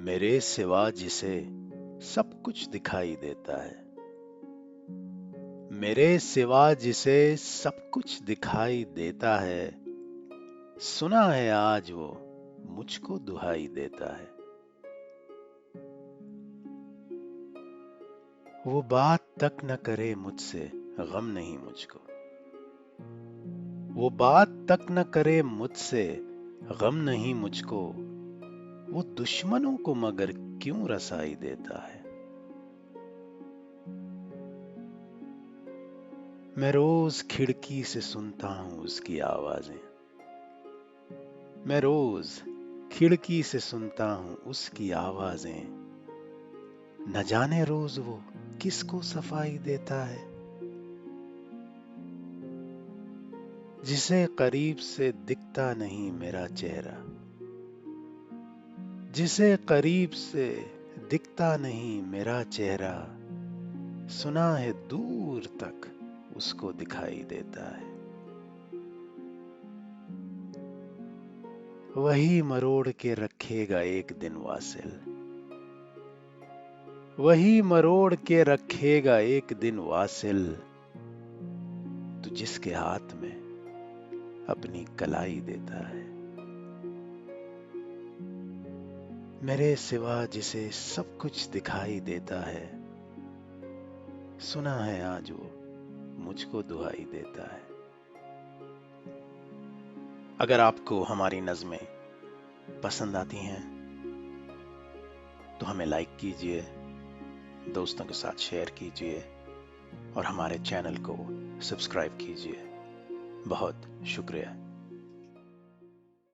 मेरे सिवा जिसे सब कुछ दिखाई देता है। मेरे सिवा जिसे सब कुछ दिखाई देता है, सुना है आज वो मुझको दुहाई देता है। वो बात तक न करे मुझसे, गम नहीं मुझको। वो बात तक न करे मुझसे, गम नहीं मुझको। वो दुश्मनों को मगर क्यों रसाई देता है। मैं रोज खिड़की से सुनता हूं उसकी आवाजें। मैं रोज खिड़की से सुनता हूं उसकी आवाजें। न जाने रोज वो किसको सफाई देता है। जिसे करीब से दिखता नहीं मेरा चेहरा, जिसे करीब से दिखता नहीं मेरा चेहरा, सुना है दूर तक उसको दिखाई देता है। वही मरोड़ के रखेगा एक दिन वासिल। वही मरोड़ के रखेगा एक दिन वासिल। तू जिसके हाथ में अपनी कलाई देता है। मेरे सिवा जिसे सब कुछ दिखाई देता है, सुना है आज वो मुझको दुहाई देता है। अगर आपको हमारी नज़में पसंद आती हैं तो हमें लाइक कीजिए, दोस्तों के साथ शेयर कीजिए और हमारे चैनल को सब्सक्राइब कीजिए। बहुत शुक्रिया।